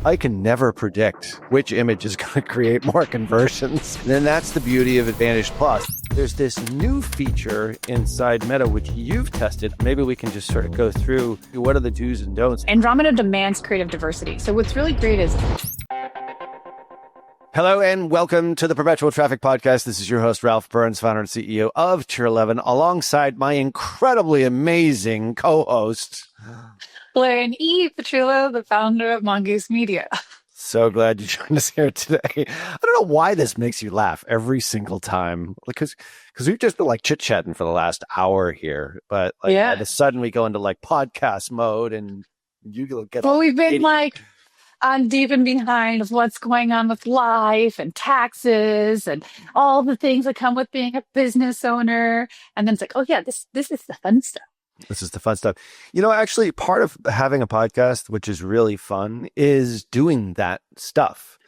I can never predict which image is going to create more conversions. And then that's the beauty of Advantage Plus. There's this new feature inside Meta, which you've tested. Maybe we can just sort of go through what are the do's and don'ts. Andromeda demands creative diversity. So what's really great is... Hello and welcome to the Perpetual Traffic Podcast. This is your host, Ralph Burns, founder and CEO of Tier 11, alongside my incredibly amazing co-host, Lauren E. Petrillo, the founder of Mongoose Media. So glad you joined us here today. I don't know why this makes you laugh every single time, because we've just been like chit-chatting for the last hour here, but all of a sudden we go into like podcast mode and you get... Well, we've been like on deep and behind of what's going on with life and taxes and all the things that come with being a business owner. And then it's like, oh yeah, this is the fun stuff. This is the fun stuff. You know, actually, part of having a podcast, which is really fun, is doing that stuff.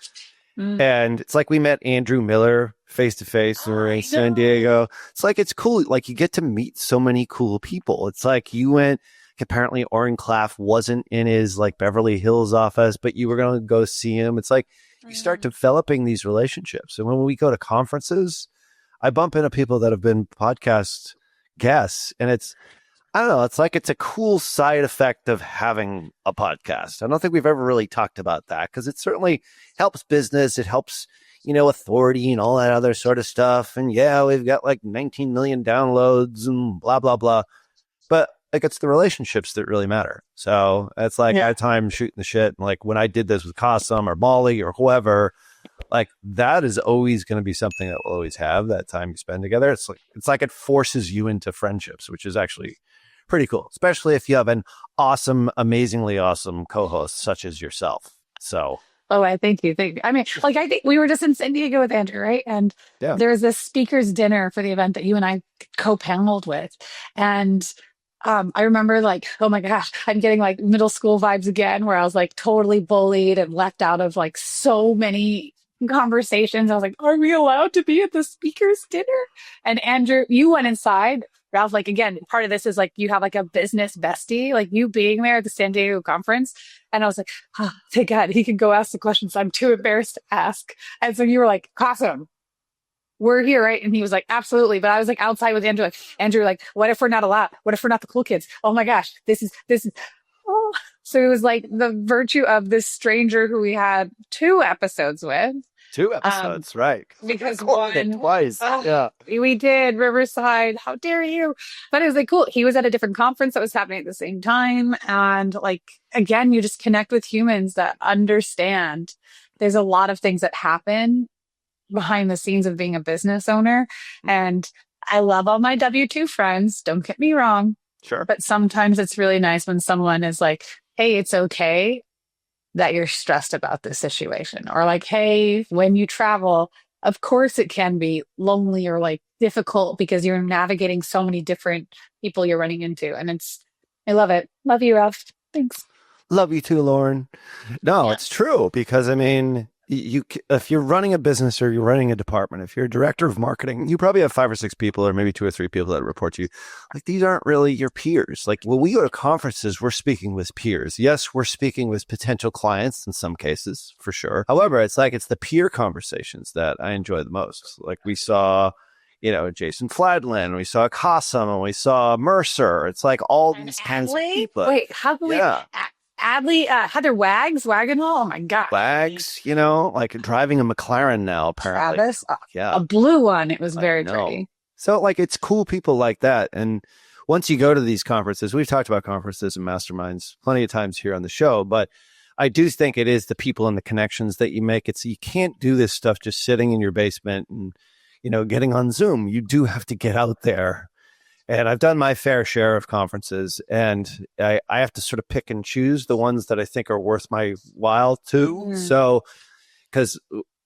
And it's like we met Andrew Miller face-to-face when we were in San Diego. It's like, it's cool. Like, you get to meet so many cool people. It's like you went, apparently Oren Klaff wasn't in his like Beverly Hills office, but you were going to go see him. It's like you start developing these relationships. And when we go to conferences, I bump into people that have been podcast guests, and it's, I don't know, it's like it's a cool side effect of having a podcast. I don't think we've ever really talked about that because it certainly helps business. It helps, you know, authority and all that other sort of stuff. And yeah, we've got like 19 million downloads and blah, blah, blah. But like, it's the relationships that really matter. So it's like I had time shooting the shit. And like when I did this with Qasim or Molly or whoever, like that is always going to be something that we'll always have, that time you spend together. It's like it forces you into friendships, which is actually pretty cool, especially if you have an awesome, amazingly awesome co-host such as yourself. So, thank you. I mean, like, I think we were just in San Diego with Andrew, right? And there's this speaker's dinner for the event that you and I co-paneled with. And I remember like, oh my gosh, I'm getting like middle school vibes again, where I was like totally bullied and left out of like so many conversations. I was like, are we allowed to be at the speaker's dinner? And Andrew, you went inside. Ralph, like, again, part of this is like you have like a business bestie, like you being there at the San Diego conference. And I was like, oh, thank God he can go ask the questions I'm too embarrassed to ask. And so you were like, Qasim, we're here, right? And he was like, absolutely. But I was like outside with Andrew, like, what if we're not allowed? What if we're not the cool kids? Oh my gosh, this is, oh. So it was like the virtue of this stranger who we had 2 episodes with. 2 episodes, right? Because one, twice. We did Riverside. How dare you? But it was like cool. He was at a different conference that was happening at the same time. And like, again, you just connect with humans that understand there's a lot of things that happen behind the scenes of being a business owner. And I love all my W-2 friends. Don't get me wrong. Sure. But sometimes it's really nice when someone is like, hey, it's okay that you're stressed about this situation, or like, hey, when you travel, of course it can be lonely or like difficult because you're navigating so many different people you're running into. And I love it. Love you, Ralph. Thanks. Love you too, Lauren. No, it's true, because I mean, if you're running a business or you're running a department, if you're a director of marketing, you probably have 5 or 6 people, or maybe 2 or 3 people that report to you. Like, these aren't really your peers. Like, when we go to conferences, we're speaking with peers. Yes, we're speaking with potential clients in some cases, for sure. However, it's the peer conversations that I enjoy the most. Like, we saw, you know, Jason Fladlin, we saw Qasim, and we saw Mercer. It's like all these kinds of people. Wait, how can we... Adley, Heather Wagenhall. Oh my God. Wags, you know, like driving a McLaren now, apparently. Travis, a blue one. It was very pretty. So like, it's cool people like that. And once you go to these conferences, we've talked about conferences and masterminds plenty of times here on the show, but I do think it is the people and the connections that you make. You can't do this stuff just sitting in your basement and, you know, getting on Zoom. You do have to get out there. And I've done my fair share of conferences, and I have to sort of pick and choose the ones that I think are worth my while too. So, because,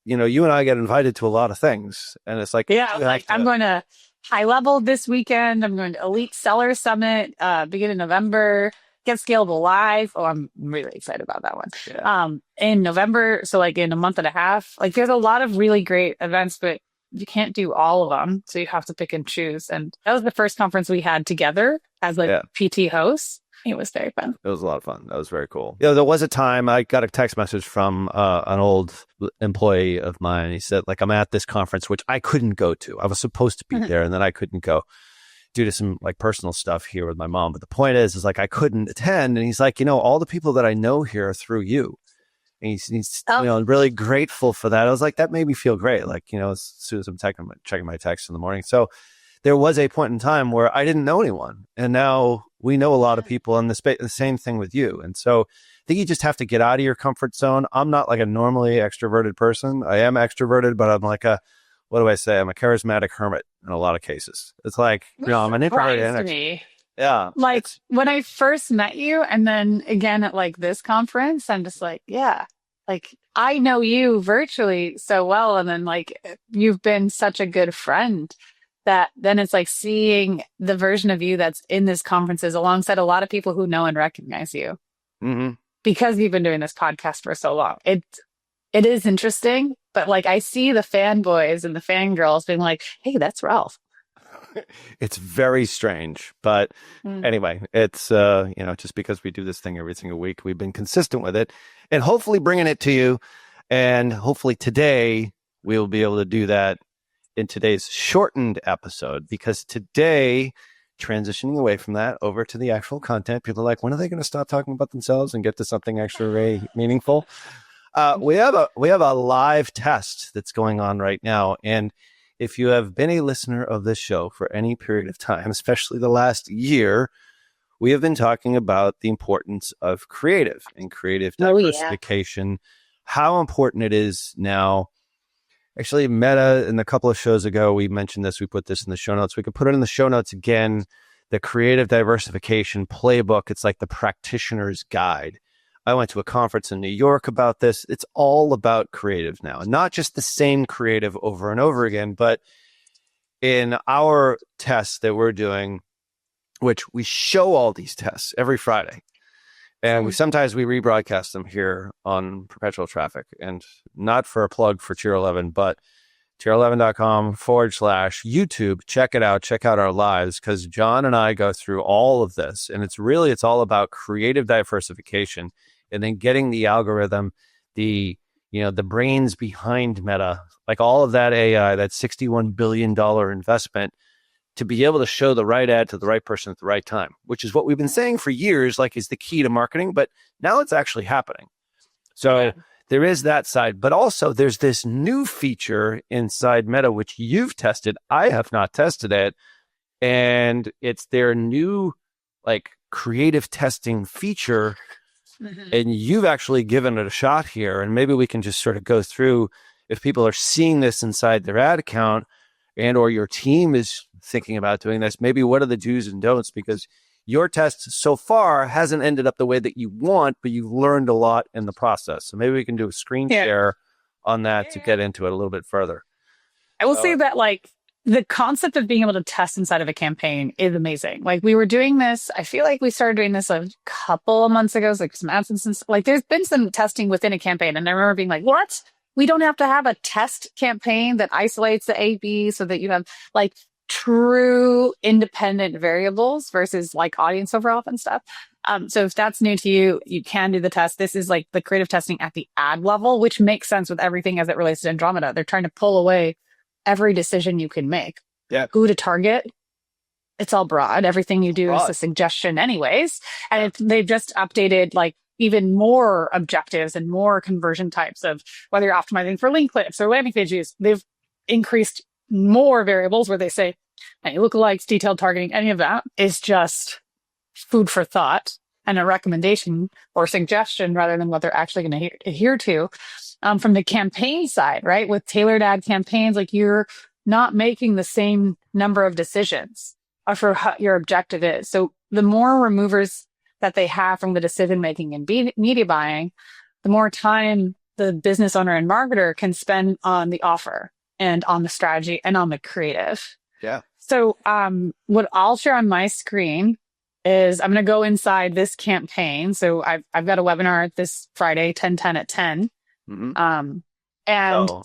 you know, you and I get invited to a lot of things, and it's like, I'm going to High Level this weekend. I'm going to Elite Seller Summit, beginning of November. Get Scalable Live. Oh, I'm really excited about that one. Yeah. In November, so like in a month and a half, like there's a lot of really great events, but you can't do all of them. So you have to pick and choose. And that was the first conference we had together as like PT hosts. It was very fun. It was a lot of fun. That was very cool. There was a time I got a text message from an old employee of mine. He said, like, I'm at this conference, which I couldn't go to. I was supposed to be there, and then I couldn't go due to some like personal stuff here with my mom. But the point is like, I couldn't attend. And he's like, all the people that I know here are through you. And he's really grateful for that. I was like, that made me feel great. Like, as soon as I'm checking my text in the morning. So there was a point in time where I didn't know anyone. And now we know a lot of people in the space, the same thing with you. And so I think you just have to get out of your comfort zone. I'm not like a normally extroverted person. I am extroverted, but I'm like what do I say? I'm a charismatic hermit in a lot of cases. It's like, I'm an introvert. Yeah. Like when I first met you and then again at like this conference, I'm just like, yeah, like I know you virtually so well. And then like you've been such a good friend that then it's like seeing the version of you that's in this conferences alongside a lot of people who know and recognize you because you've been doing this podcast for so long. It is interesting, but like I see the fanboys and the fangirls being like, hey, that's Ralph. It's very strange, but anyway, it's just because we do this thing every single week, we've been consistent with it and hopefully bringing it to you, and hopefully today we'll be able to do that in today's shortened episode, because today, transitioning away from that over to the actual content, people are like, when are they going to stop talking about themselves and get to something actually meaningful? We have a live test that's going on right now, and if you have been a listener of this show for any period of time, especially the last year, we have been talking about the importance of creative and creative diversification, how important it is now. Actually, Meta, in a couple of shows ago, we mentioned this. We put this in the show notes. We could put it in the show notes again. The creative diversification playbook. It's like the practitioner's guide. I went to a conference in New York about this. It's all about creative now, and not just the same creative over and over again, but in our tests that we're doing, which we show all these tests every Friday. And sometimes we rebroadcast them here on Perpetual Traffic, and not for a plug for Tier 11, but tier11.com/YouTube. Check it out. Check out our lives, because John and I go through all of this, and it's all about creative diversification, and then getting the algorithm, the brains behind Meta, like all of that AI, that $61 billion investment, to be able to show the right ad to the right person at the right time, which is what we've been saying for years, like is the key to marketing, but now it's actually happening. So there is that side, but also there's this new feature inside Meta, which you've tested. I have not tested it. And it's their new like creative testing feature. And you've actually given it a shot here. And maybe we can just sort of go through if people are seeing this inside their ad account, and or your team is thinking about doing this, maybe what are the do's and don'ts, because your test so far hasn't ended up the way that you want, but you've learned a lot in the process. So maybe we can do a screen share on that to get into it a little bit further. I will say that like the concept of being able to test inside of a campaign is amazing. Like we were doing this, I feel like we started doing this a couple of months ago, like some AdSense, like there's been some testing within a campaign. And I remember being like, what? We don't have to have a test campaign that isolates the A/B so that you have like true independent variables versus like audience overlap and stuff. So if that's new to you, you can do the test. This is like the creative testing at the ad level, which makes sense with everything as it relates to Andromeda. They're trying to pull away every decision you can make. Yeah. Who to target. It's all broad. Everything you do is a suggestion anyways. And they've just updated like even more objectives and more conversion types of whether you're optimizing for link clicks or landing pages. They've increased more variables where they say, hey, lookalikes, detailed targeting, any of that is just food for thought and a recommendation or suggestion rather than what they're actually going to adhere to. From the campaign side, right? With tailored ad campaigns, like you're not making the same number of decisions for what your objective is. So the more removers that they have from the decision making and media buying, the more time the business owner and marketer can spend on the offer and on the strategy and on the creative. Yeah. So what I'll share on my screen is I'm going to go inside this campaign. So I've got a webinar this Friday, 10/10 at 10.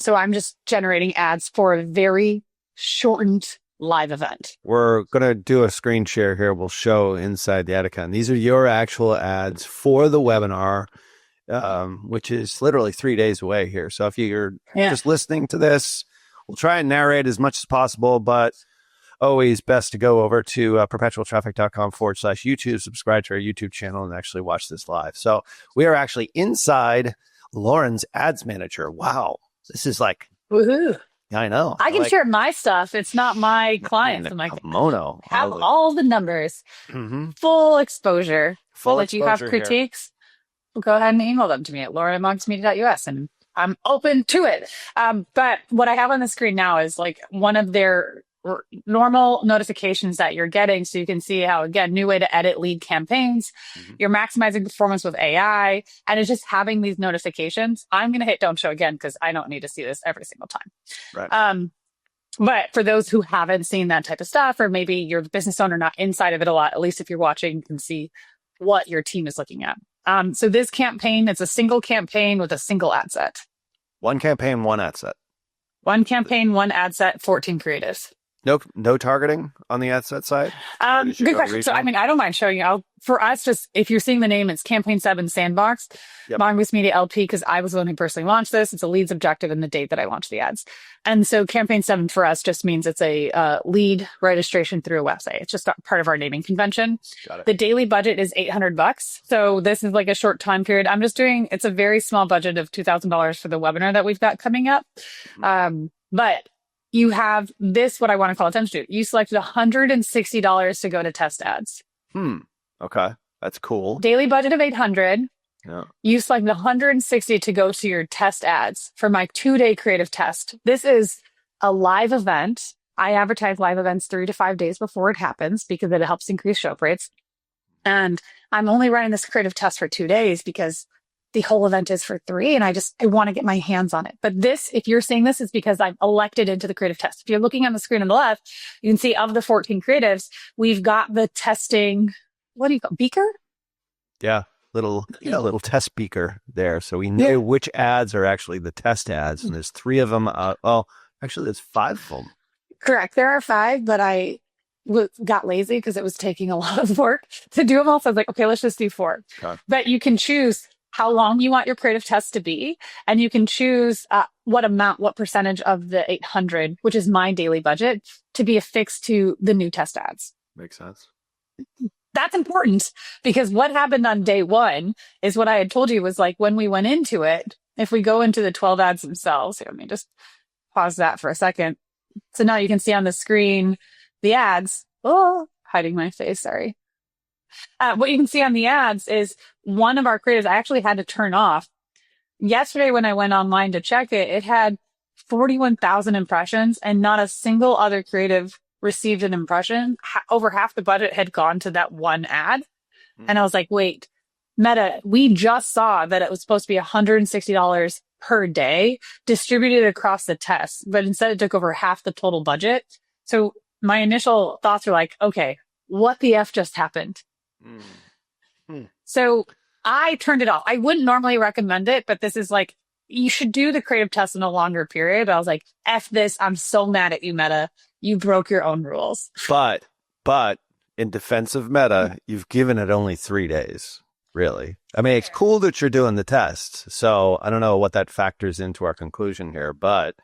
So I'm just generating ads for a very shortened live event. We're going to do a screen share here. We'll show inside the ad account. These are your actual ads for the webinar, which is literally 3 days away here. So if you're just listening to this, we'll try and narrate as much as possible, but always best to go over to perpetualtraffic.com/YouTube, subscribe to our YouTube channel, and actually watch this live. So we are actually inside Lauren's ads manager. Wow. This is like, woohoo. I know. I can share my stuff. It's not my clients. I'm like, Mono. Have all the numbers, full exposure. Full if you have critiques, go ahead and email them to me at lauren@moxmedia.us, and I'm open to it. But what I have on the screen now is like one of their normal notifications that you're getting. So you can see how, again, new way to edit lead campaigns. You're maximizing performance with AI, and it's just having these notifications. I'm going to hit don't show again because I don't need to see this every single time. Right. But for those who haven't seen that type of stuff, or maybe you're the business owner, not inside of it a lot, at least if you're watching, you can see what your team is looking at. So this campaign, it's a single campaign with a single ad set. One campaign, one ad set. One campaign, one ad set, 14 creatives. No targeting on the ad set side? Good question. So, I mean, I don't mind showing you. For us, just if you're seeing the name, it's Campaign 7 Sandbox, Mongoose Media LP, because I was the one who personally launched this. It's a leads objective and the date that I launched the ads. And so Campaign 7 for us just means it's a lead registration through a website. It's just part of our naming convention. Got it. The daily budget is $800. So this is like a short time period. It's a very small budget of $2,000 for the webinar that we've got coming up. But you have this, what I want to call attention to. You selected $160 to go to test ads. Okay. That's cool. Daily budget of $800. Yeah. You selected $160 to go to your test ads for my 2-day creative test. This is a live event. I advertise live events 3 to 5 days before it happens because it helps increase show up rates. And I'm only running this creative test for 2 days because the whole event is for 3, and I want to get my hands on it. But this, if you're seeing this, is because I'm elected into the creative test. If you're looking on the screen on the left, you can see of the 14 creatives, we've got the testing, what do you call beaker? Yeah, little test beaker there. So we know which ads are actually the test ads, and there's 3 of them. Actually, there's 5 of them. Correct. There are 5, but I got lazy because it was taking a lot of work to do them all. So I was like, okay, let's just do 4. Okay. But you can choose how long you want your creative test to be. And you can choose what percentage of the 800, which is my daily budget, to be affixed to the new test ads. Makes sense. That's important because what happened on day 1 is what I had told you was like when we went into it, if we go into the 12 ads themselves, here, let me just pause that for a second. So now you can see on the screen the ads. Oh, hiding my face. Sorry. What you can see on the ads is one of our creatives I actually had to turn off. Yesterday, when I went online to check it, it had 41,000 impressions and not a single other creative received an impression. Over half the budget had gone to that one ad. And I was like, wait, Meta, we just saw that it was supposed to be $160 per day distributed across the tests, but instead it took over half the total budget. So my initial thoughts were like, okay, what the F just happened? So I turned it off. I wouldn't normally recommend it, but this is like, you should do the creative test in a longer period. But I was like, F this. I'm so mad at you, Meta. You broke your own rules. But in defense of Meta, you've given it only 3 days, really. I mean, it's cool that you're doing the test. So I don't know what that factors into our conclusion here, but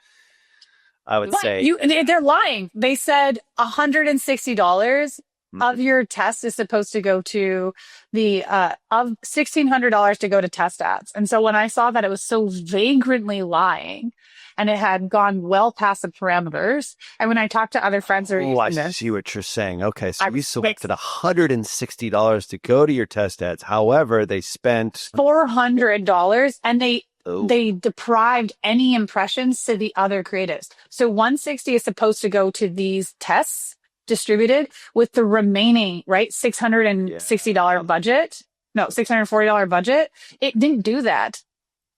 I would say they're lying. They said $160 of your test is supposed to go to the of $1,600 to go to test ads. And so when I saw that it was so vagrantly lying and it had gone well past the parameters, and when I talked to other friends who are using I see what you're saying. Okay, so we selected $160 to go to your test ads. However, they spent $400 and they deprived any impressions to the other creatives. So $160 is supposed to go to these tests distributed with the remaining, right, $660 budget. No, $640 budget. It didn't do that.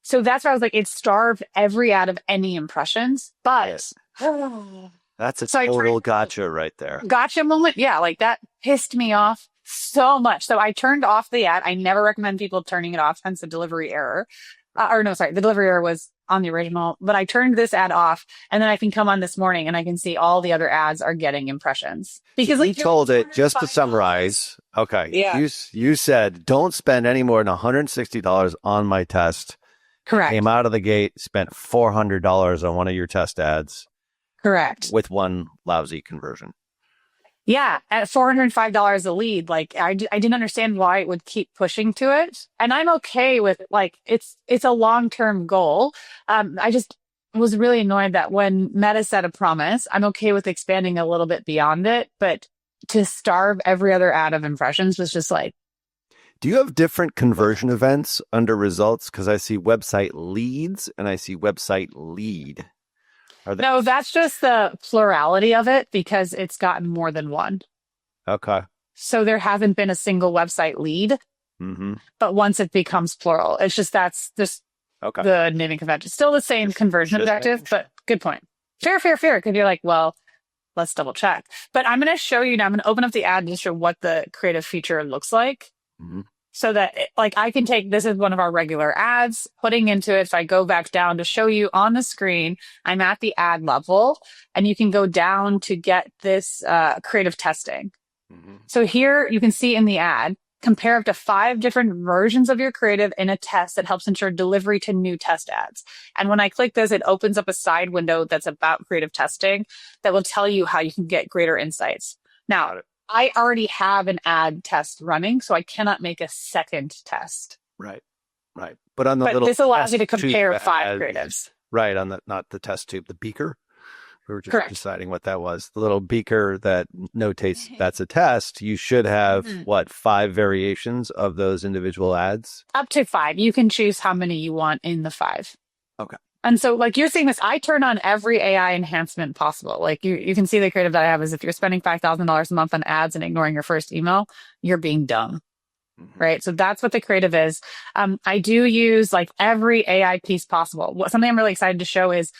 So that's why I was like, it starved every ad of any impressions. But that's a total gotcha right there. Gotcha moment. Yeah, like that pissed me off so much. So I turned off the ad. I never recommend people turning it off, hence a delivery error. or no, sorry, the delivery error was on the original, but I turned this ad off, and then I can come on this morning and I can see all the other ads are getting impressions. Because so you told it, just to summarize, okay, yeah, you said don't spend any more than $160 on my test. correct. Came out of the gate, spent $400 on one of your test ads. Correct. With one lousy conversion. Yeah, at $405 a lead, like I didn't understand why it would keep pushing to it. And I'm okay with like it's a long-term goal. I just was really annoyed that when Meta set a promise, I'm okay with expanding a little bit beyond it, but to starve every other ad of impressions was just like. Do you have different conversion events under results? Because I see website leads and I see website lead. No, that's just the plurality of it because it's gotten more than one. Okay. So there hasn't been a single website lead, but once it becomes plural, it's just that's just the naming convention. Still the same conversion objective, but good point. Fair. Because you're like, well, let's double check. But I'm going to show you now. I'm going to open up the ad to show what the creative feature looks like. So that like I can take, this is one of our regular ads, putting into it. If I go back down to show you on the screen, I'm at the ad level and you can go down to get this creative testing. So here you can see in the ad, compare up to 5 different versions of your creative in a test that helps ensure delivery to new test ads. And when I click this, it opens up a side window that's about creative testing that will tell you how you can get greater insights. Now, I already have an ad test running, so I cannot make a second test. Right. But on the little this allows you to compare 5 creatives. Right, on the not the test tube, the beaker. We were just deciding what that was. The little beaker that notates that's a test. You should have 5 variations of those individual ads? Up to 5. You can choose how many you want in the 5. Okay. And so like you're seeing this, I turn on every AI enhancement possible. Like you can see the creative that I have is if you're spending $5,000 a month on ads and ignoring your first email, you're being dumb. Right. So that's what the creative is. I do use like every AI piece possible. Something I'm really excited to show is,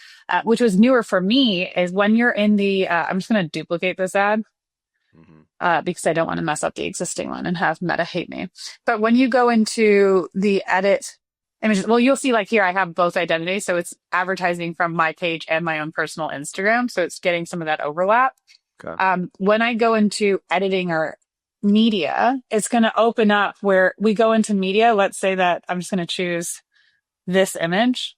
which was newer for me, is when you're in the, I'm just going to duplicate this ad because I don't want to mess up the existing one and have Meta hate me. But when you go into the edit images, well, you'll see like here, I have both identities. So it's advertising from my page and my own personal Instagram. So it's getting some of that overlap. Okay. When I go into editing or media, it's going to open up where we go into media. Let's say that I'm just going to choose this image.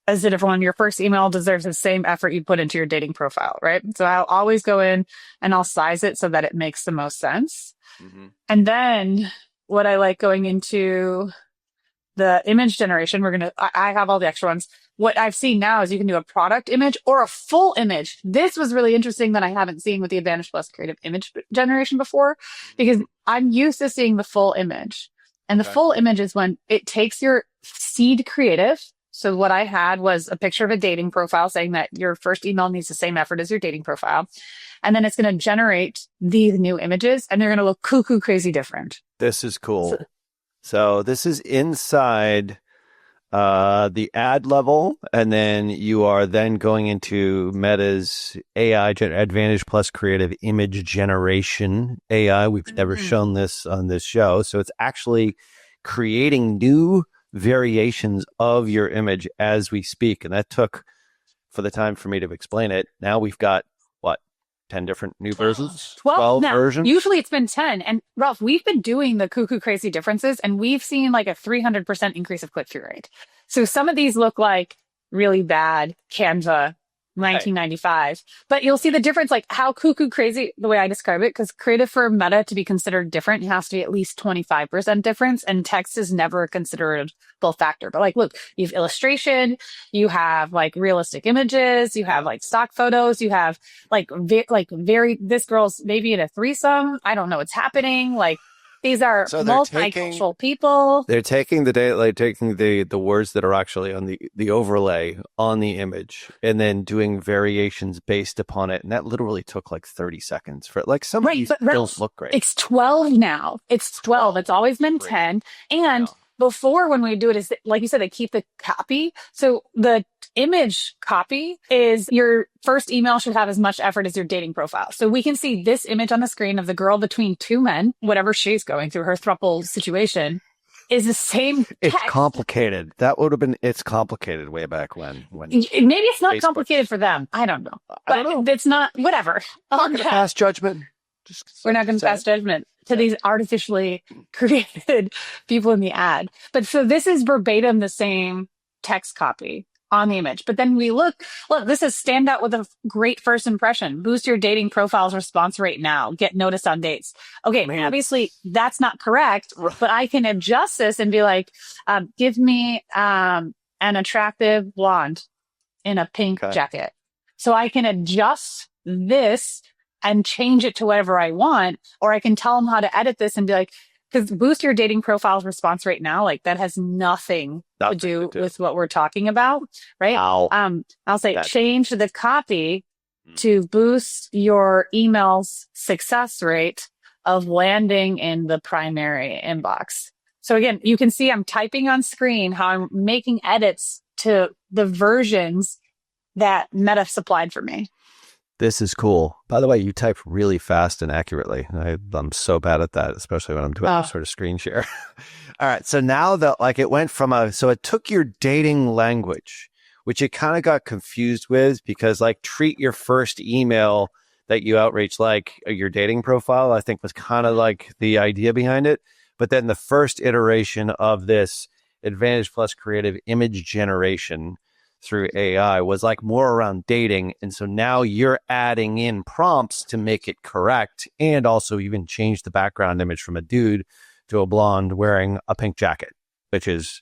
As a different one, your first email deserves the same effort you put into your dating profile, right? So I'll always go in and I'll size it so that it makes the most sense. And then what I like going into the image generation, I have all the extra ones. What I've seen now is you can do a product image or a full image. This was really interesting that I haven't seen with the Advantage Plus creative image generation before, because I'm used to seeing the full image. And the full image is when it takes your seed creative. So what I had was a picture of a dating profile saying that your first email needs the same effort as your dating profile. And then it's going to generate these new images and they're going to look cuckoo crazy different. This is cool. So this is inside the ad level, and then you are then going into Meta's AI Advantage Plus creative image generation AI. We've never shown this on this show. So it's actually creating new variations of your image as we speak. And that took for the time for me to explain it. Now we've got 10 different new versions? 12 versions? Usually it's been 10. And Ralph, we've been doing the cuckoo crazy differences and we've seen like a 300% increase of click-through rate. So some of these look like really bad Canva 1995, but you'll see the difference, like how cuckoo crazy, the way I describe it, because creative for Meta to be considered different, it has to be at least 25% difference, and text is never a considerable factor. But like, look, you have illustration, you have like realistic images, you have like stock photos, you have like this girl's maybe in a threesome. I don't know what's happening. Like, these are multicultural people. They're taking the words that are actually on the overlay on the image and then doing variations based upon it. And that literally took like 30 seconds for it. Like some of these don't look great. It's 12 now. It's 12. It's always been 10. And before, when we do it, is like you said, they keep the copy. So the image copy is your first email should have as much effort as your dating profile. So we can see this image on the screen of the girl between two men, whatever she's going through, her throuple situation. is the same text. It's complicated. That would have been, it's complicated way back when Maybe it's not Facebook. complicated for them. I don't know. I don't know. It's not, whatever. We're not going to pass judgment. We're not going to pass judgment to these artificially created people in the ad. But so this is verbatim the same text copy on the image. But then we look, this is stand out with a great first impression. Boost your dating profile's response rate now. Get noticed on dates. Okay, obviously that's not correct, but I can adjust this and be like, give me an attractive blonde in a pink jacket. So I can adjust this and change it to whatever I want, or I can tell them how to edit this and be like, because boost your dating profile's response rate now, like that has nothing to do with what we're talking about, right? I'll say change the copy to boost your email's success rate of landing in the primary inbox. So again, you can see I'm typing on screen how I'm making edits to the versions that Meta supplied for me. This is cool. By the way, you type really fast and accurately. I'm so bad at that, especially when I'm doing sort of screen share. All right. So now that like it went from so it took your dating language, which it kind of got confused with because like treat your first email that you outreach like your dating profile, I think was kind of like the idea behind it. But then the first iteration of this Advantage Plus creative image generation through AI was like more around dating. And so now you're adding in prompts to make it correct. And also even change the background image from a dude to a blonde wearing a pink jacket, which is,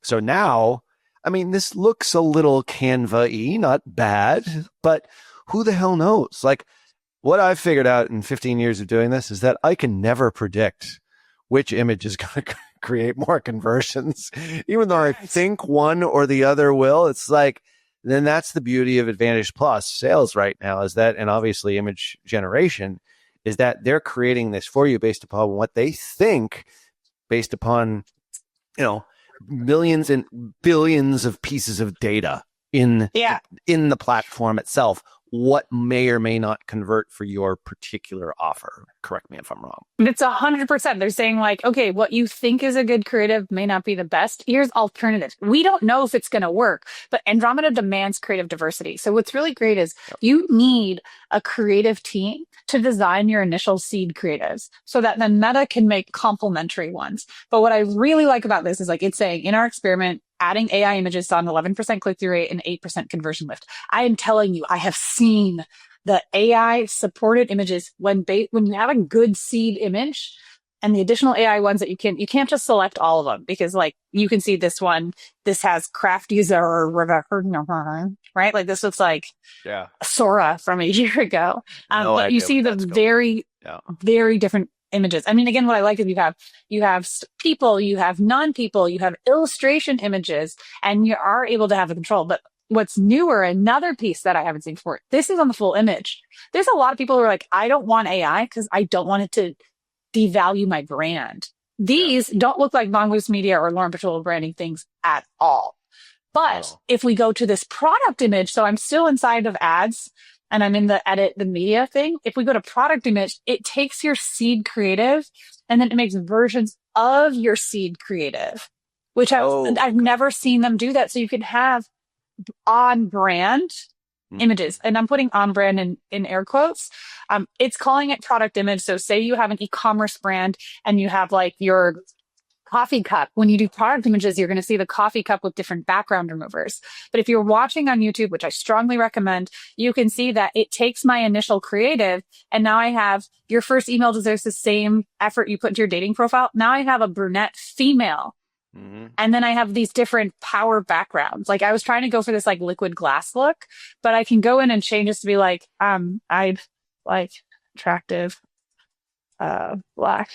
so now, I mean, this looks a little Canva-y, not bad, but who the hell knows? Like what I've figured out in 15 years of doing this is that I can never predict which image is going to create more conversions, even though I think one or the other will. It's like, then that's the beauty of Advantage Plus sales right now is that, and obviously image generation, is that they're creating this for you based upon what they think, based upon, millions and billions of pieces of data in the platform itself. What may or may not convert for your particular offer. Correct me if I'm wrong. It's 100%. They're saying like, okay, what you think is a good creative may not be the best. Here's alternatives. We don't know if it's going to work, but Andromeda demands creative diversity. So what's really great is you need a creative team to design your initial seed creatives so that then Meta can make complementary ones. But what I really like about this is like it's saying in our experiment, adding AI images saw an 11% click-through rate and 8% conversion lift. I am telling you, I have seen the AI supported images when you have a good seed image and the additional AI ones that you can't just select all of them because like you can see this has craft user or right? Like this looks like Sora from a year ago. But you see the very, very different images. I mean, again, what I like is you have people, you have non-people, you have illustration images, and you are able to have a control. But what's newer, another piece that I haven't seen before, this is on the full image. There's a lot of people who are like, I don't want AI because I don't want it to devalue my brand. These don't look like Mongoose Media or Lauren Patrol branding things at all. But if we go to this product image, so I'm still inside of ads, and I'm in the edit the media thing. If we go to product image, it takes your seed creative and then it makes versions of your seed creative, which I've never seen them do that. So you can have on brand images, and I'm putting on brand in air quotes. It's calling it product image. So say you have an e-commerce brand and you have like your coffee cup. When you do product images, you're going to see the coffee cup with different background removers. But if you're watching on YouTube, which I strongly recommend, you can see that it takes my initial creative. And now I have your first email deserves the same effort you put into your dating profile. Now I have a brunette female. Mm-hmm. And then I have these different power backgrounds. Like I was trying to go for this like liquid glass look, but I can go in and change this to be like, I'd like attractive, black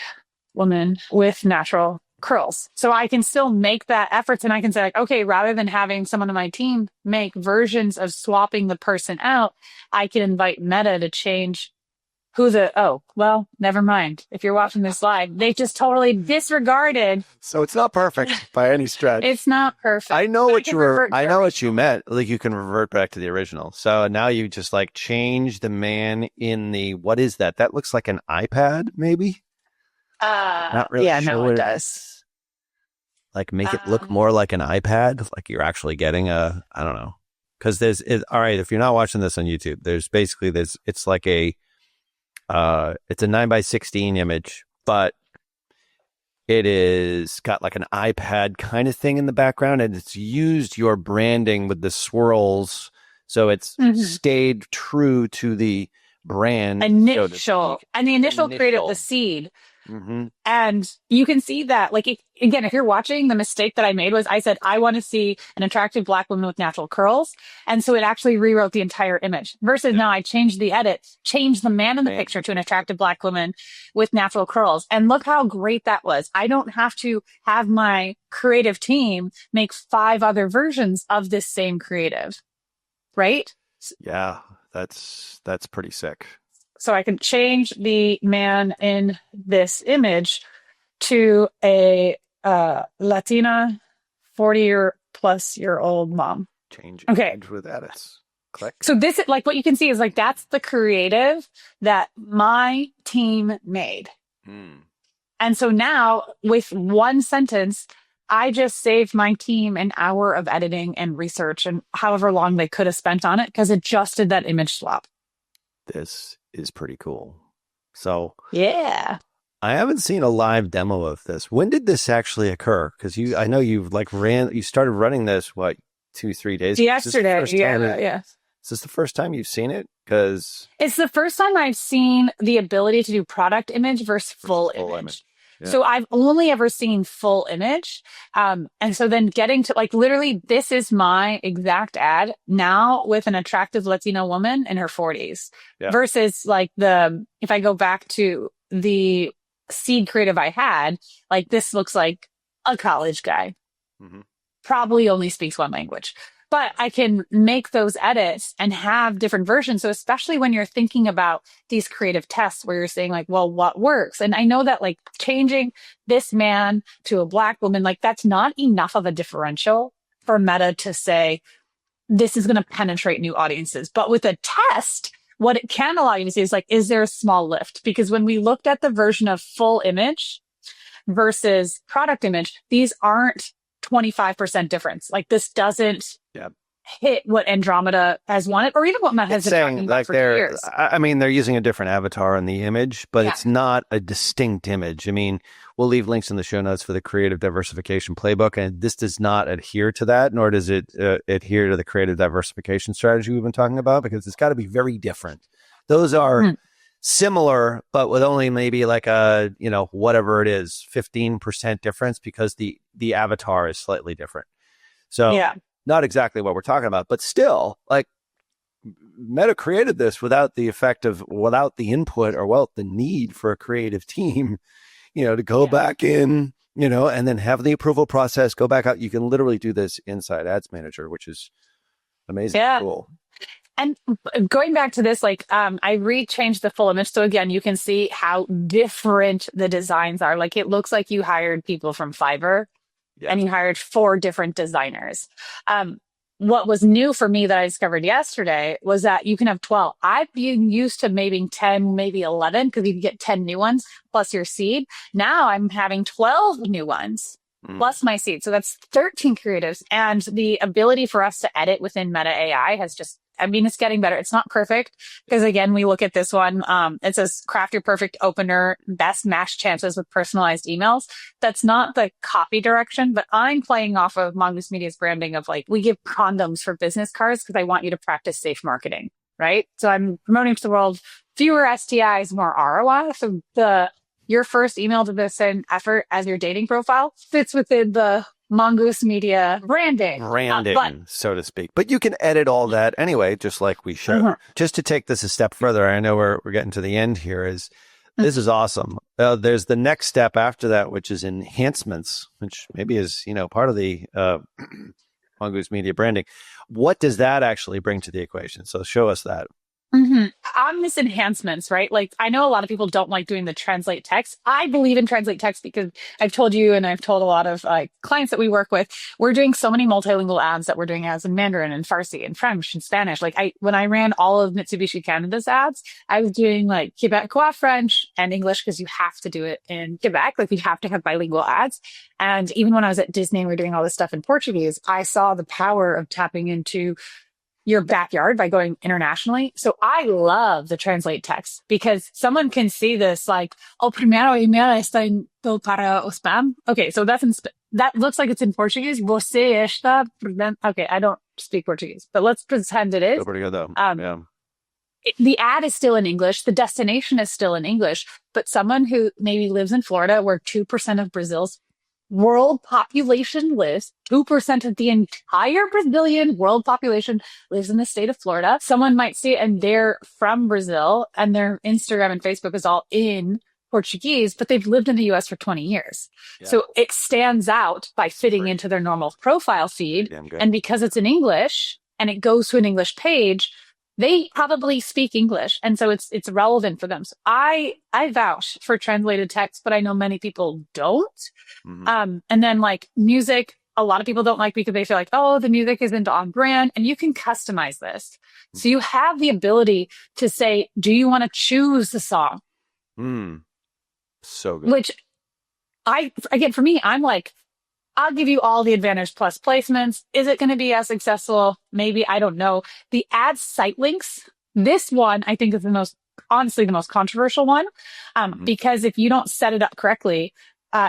woman with natural curls. So I can still make that efforts and I can say like, okay, rather than having someone on my team make versions of swapping the person out, I can invite Meta to change never mind. If you're watching this live, they just totally disregarded. So it's not perfect by any stretch. It's not perfect. I know what you meant. Like you can revert back to the original. So now you just like change the man in what is that? That looks like an iPad, maybe? Not really. Yeah, no, it does. like make it look more like an iPad, like you're actually getting I don't know. Because all right, if you're not watching this on YouTube, there's basically it's like it's a 9:16 image, but it is got like an iPad kind of thing in the background, and it's used your branding with the swirls. So it's stayed true to the brand. Initial creative, the seed. And you can see that, like, again, if you're watching, the mistake that I made was I said, I want to see an attractive Black woman with natural curls. And so it actually rewrote the entire image versus now I changed the edit, changed the man in the picture to an attractive Black woman with natural curls. And look how great that was. I don't have to have my creative team make 5 other versions of this same creative. Right? Yeah, that's pretty sick. So I can change the man in this image to a Latina 40-plus-year-old mom. Change image with edits. Click. So this, like, what you can see is like that's the creative that my team made. And so now with one sentence, I just saved my team an hour of editing and research and however long they could have spent on it because it just did that image swap. This is pretty cool. So yeah, I haven't seen a live demo of this. When did this actually occur? Because I know you started running this 2-3 days yesterday. Yeah. Is this the first time you've seen it? Because it's the first time I've seen the ability to do product image versus full image. Yeah. So I've only ever seen full image. And so then getting to like, literally, this is my exact ad now with an attractive Latino woman in her 40s versus like if I go back to the seed creative I had, like this looks like a college guy, probably only speaks one language. But I can make those edits and have different versions. So especially when you're thinking about these creative tests where you're saying like, well, what works? And I know that like changing this man to a Black woman, like that's not enough of a differential for Meta to say, this is going to penetrate new audiences. But with a test, what it can allow you to see is like, is there a small lift? Because when we looked at the version of full image versus product image, these aren't 25% difference. Like this doesn't hit what Andromeda has wanted, or even what Meta has been talking about for years. I mean, they're using a different avatar in the image, but it's not a distinct image. I mean, we'll leave links in the show notes for the creative diversification playbook, and this does not adhere to that, nor does it adhere to the creative diversification strategy we've been talking about, because it's got to be very different. Those are similar, but with only maybe like a, whatever it is, 15% difference because the avatar is slightly different. So not exactly what we're talking about, but still, like Meta created this without the input or the need for a creative team, to go back in, and then have the approval process, go back out. You can literally do this inside Ads Manager, which is amazing. Yeah. Cool. And going back to this, like, I rechanged the full image. So again, you can see how different the designs are. Like, it looks like you hired people from Fiverr and you hired 4 different designers. What was new for me that I discovered yesterday was that you can have 12. I've been used to maybe 10, maybe 11, because you can get 10 new ones plus your seed. Now I'm having 12 new ones plus my seed. So that's 13 creatives. And the ability for us to edit within Meta AI has just, it's getting better. It's not perfect because, again, we look at this one. It says craft your perfect opener, best match chances with personalized emails. That's not the copy direction, but I'm playing off of Mongoose Media's branding of like, we give condoms for business cards because I want you to practice safe marketing, right? So I'm promoting to the world fewer STIs, more ROI. So your first email to this and effort as your dating profile fits within the Mongoose Media branding, so to speak. But you can edit all that anyway, just like we showed. Just to take this a step further, I know we're getting to the end here. This is awesome. There's the next step after that, which is enhancements, which maybe is part of the Mongoose Media branding. What does that actually bring to the equation? So show us that. Mm-hmm. On this enhancements, right? Like I know a lot of people don't like doing the translate text. I believe in translate text because I've told you and I've told a lot of clients that we work with, we're doing so many multilingual ads that we're doing ads in Mandarin and Farsi and French and Spanish. Like when I ran all of Mitsubishi Canada's ads, I was doing like Quebecois French and English because you have to do it in Quebec. Like we have to have bilingual ads. And even when I was at Disney and we are doing all this stuff in Portuguese, I saw the power of tapping into your backyard by going internationally. So I love the translate text because someone can see this like, oh, primero email está indo para o spam. Okay, so that looks like it's in Portuguese. Você está... Okay, I don't speak Portuguese, but let's pretend it is. Still pretty good though. Yeah. The ad is still in English. The destination is still in English, but someone who maybe lives in Florida where 2% of Brazil's world population lives, 2% of the entire Brazilian world population lives in the state of Florida. Someone might see it and they're from Brazil and their Instagram and Facebook is all in Portuguese, but they've lived in the US for 20 years. Yeah. So it stands out by fitting into their normal profile feed. And because it's in English and it goes to an English page, they probably speak English. And so it's relevant for them. So I vouch for translated text, but I know many people don't. Mm-hmm. And then like music, a lot of people don't like because they feel like, oh, the music isn't on brand, and you can customize this. Mm-hmm. So you have the ability to say, do you want to choose the song? So good. Which again, for me, I'm like, I'll give you all the Advantage Plus placements. Is it going to be as successful? Maybe, I don't know. The ad site links, this one I think is honestly the most controversial one, because if you don't set it up correctly,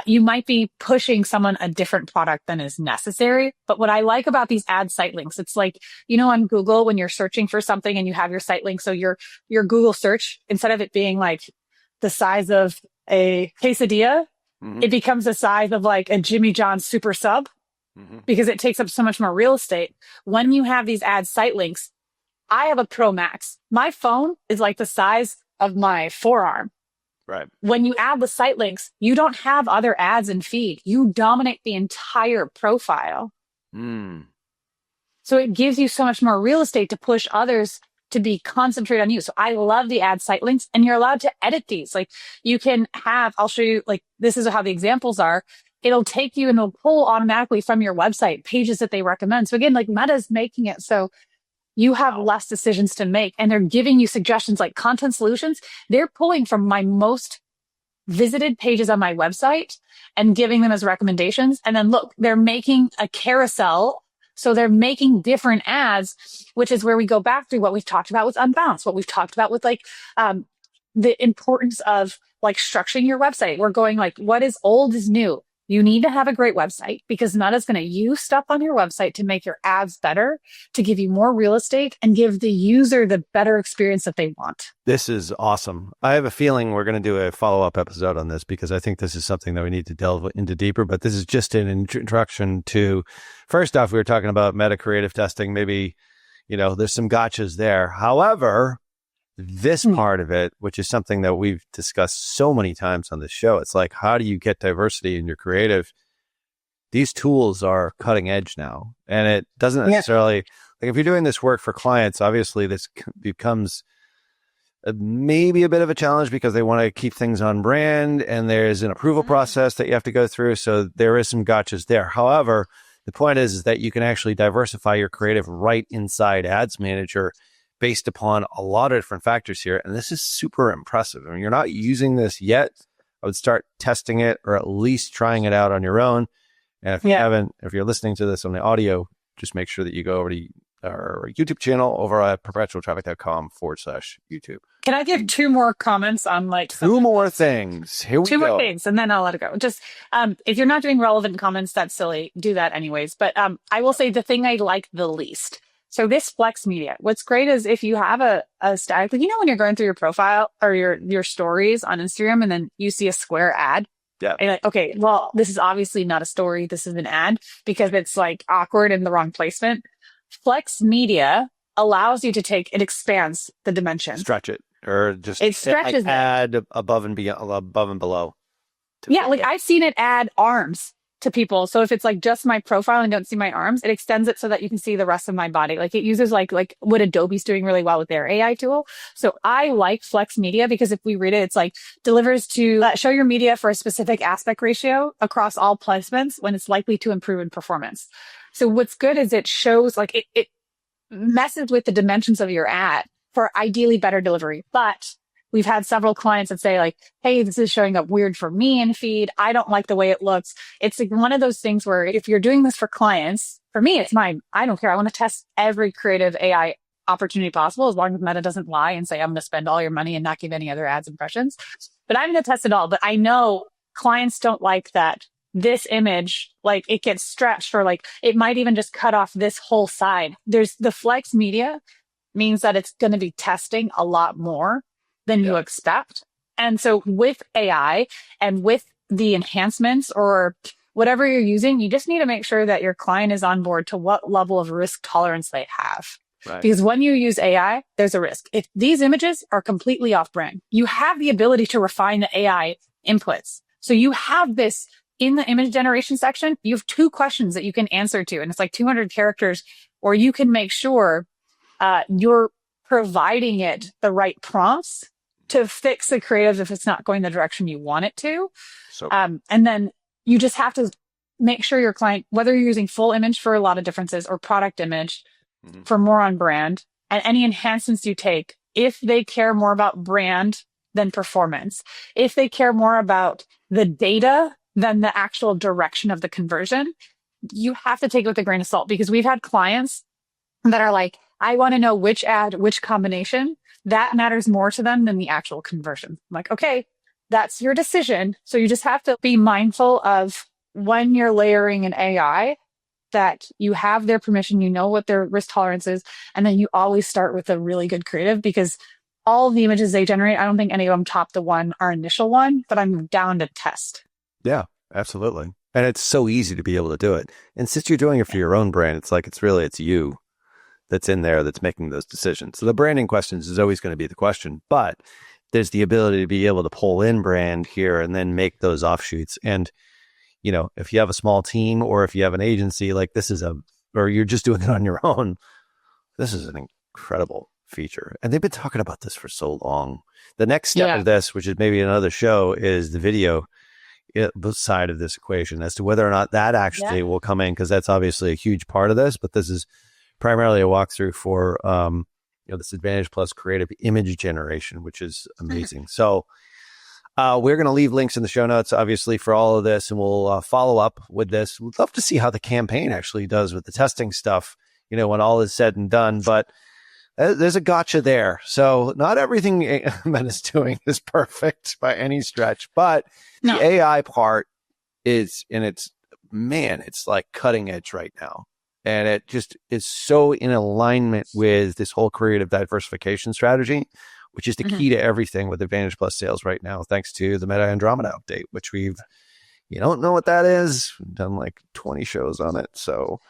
you might be pushing someone a different product than is necessary. But what I like about these ad site links, it's like, on Google when you're searching for something and you have your site link. So your Google search, instead of it being like the size of a quesadilla, it becomes the size of like a Jimmy John's super sub because it takes up so much more real estate. When you have these ad site links, I have a Pro Max. My phone is like the size of my forearm. Right. When you add the site links, you don't have other ads in feed. You dominate the entire profile. So it gives you so much more real estate to push others to be concentrated on you. So I love the ad site links, and you're allowed to edit these. Like you can I'll show you, like, this is how the examples are. It'll take you and it'll pull automatically from your website pages that they recommend. So again, like Meta's making it so you have less decisions to make, and they're giving you suggestions like Content Solutions. They're pulling from my most visited pages on my website and giving them as recommendations. And then look, they're making a carousel. So they're making different ads, which is where we go back to what we've talked about with Unbounce, what we've talked about with like the importance of like structuring your website. We're going like, what is old is new. You need to have a great website because Meta's going to use stuff on your website to make your ads better, to give you more real estate and give the user the better experience that they want. This is awesome. I have a feeling we're going to do a follow-up episode on this because I think this is something that we need to delve into deeper. But this is just an introduction to, first off, we were talking about meta creative testing. Maybe, there's some gotchas there. However, this part of it, which is something that we've discussed so many times on this show, it's like, how do you get diversity in your creative? These tools are cutting edge now. And it doesn't necessarily, like if you're doing this work for clients, obviously this becomes maybe a bit of a challenge because they want to keep things on brand and there's an approval process that you have to go through. So there is some gotchas there. However, the point is that you can actually diversify your creative right inside Ads Manager based upon a lot of different factors here. And this is super impressive. I mean, you're not using this yet. I would start testing it or at least trying it out on your own. And if you haven't, if you're listening to this on the audio, just make sure that you go over to our YouTube channel over at perpetualtraffic.com/YouTube. Can I give two more comments on like two more things? Here we go. Two more things, and then I'll let it go. Just if you're not doing relevant comments, that's silly. Do that anyways. But I will say the thing I like the least. So this Flex Media, what's great is if you have a static, like, when you're going through your profile or your stories on Instagram and then you see a square ad. Yeah. And you're like, okay, well, this is obviously not a story. This is an ad because it's like awkward in the wrong placement. Flex Media allows you to it expands the dimension. Stretch it or just it stretches add above and below. Yeah. Like I've seen it add arms to people. So if it's like just my profile and don't see my arms, it extends it so that you can see the rest of my body. Like it uses like what Adobe's doing really well with their AI tool. So I like Flex Media because if we read it, it's like delivers to show your media for a specific aspect ratio across all placements when it's likely to improve in performance. So what's good is it shows like it messes with the dimensions of your ad for ideally better delivery. But we've had several clients that say like, hey, this is showing up weird for me in feed. I don't like the way it looks. It's like one of those things where if you're doing this for clients, for me, it's mine. I don't care. I want to test every creative AI opportunity possible as long as Meta doesn't lie and say, I'm going to spend all your money and not give any other ads impressions. But I'm going to test it all. But I know clients don't like that this image, like it gets stretched or like it might even just cut off this whole side. There's the Flex Media means that it's going to be testing a lot more than you expect. And so with AI and with the enhancements or whatever you're using, you just need to make sure that your client is on board to what level of risk tolerance they have. Right. Because when you use AI, there's a risk. If these images are completely off brand, you have the ability to refine the AI inputs. So you have this in the image generation section, you have 2 questions that you can answer to, and it's like 200 characters, or you can make sure you're providing it the right prompts to fix the creative if it's not going the direction you want it to. So, and then you just have to make sure your client, whether you're using full image for a lot of differences or product image for more on brand, and any enhancements you take, if they care more about brand than performance, if they care more about the data than the actual direction of the conversion, you have to take it with a grain of salt, because we've had clients that are like, I want to know which ad, which combination. That matters more to them than the actual conversion. I'm like, okay, that's your decision. So you just have to be mindful of when you're layering an AI that you have their permission, you know what their risk tolerance is, and then you always start with a really good creative, because all of the images they generate, I don't think any of them top our initial one, but I'm down to test. Yeah, absolutely. And it's so easy to be able to do it. And since you're doing it for your own brand, it's like it's you that's in there that's making those decisions. So the branding questions is always going to be the question, but there's the ability to be able to pull in brand here and then make those offshoots. And, you know, if you have a small team or if you have an agency, like or you're just doing it on your own, this is an incredible feature. And they've been talking about this for so long. The next step of this, which is maybe another show, is the video side of this equation as to whether or not that actually will come in, because that's obviously a huge part of this. But this is primarily a walkthrough for this Advantage Plus creative image generation, which is amazing. So we're going to leave links in the show notes, obviously, for all of this, and we'll follow up with this. We'd love to see how the campaign actually does with the testing stuff, you know, when all is said and done. But there's a gotcha there. So not everything Meta's doing is perfect by any stretch, but the AI part is, and it's like cutting edge right now. And it just is so in alignment with this whole creative diversification strategy, which is the key to everything with Advantage Plus sales right now, thanks to the Meta Andromeda update, which you don't know what that is. We've done like 20 shows on it. So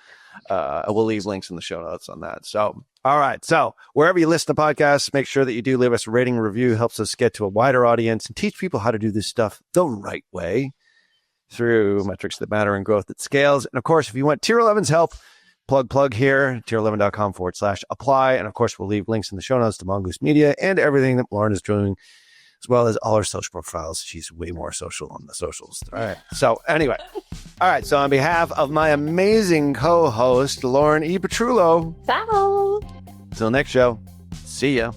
we'll leave links in the show notes on that. So, all right. So wherever you listen to podcasts, make sure that you do leave us a rating and review. Helps us get to a wider audience and teach people how to do this stuff the right way through metrics that matter and growth that scales. And of course, if you want Tier 11's help, plug here, tier11.com/apply. And of course, we'll leave links in the show notes to Mongoose Media and everything that Lauren is doing, as well as all her social profiles. She's way more social on the socials. All right. So anyway, all right. So on behalf of my amazing co-host, Lauren E. Petrullo. Ciao. Till next show. See ya.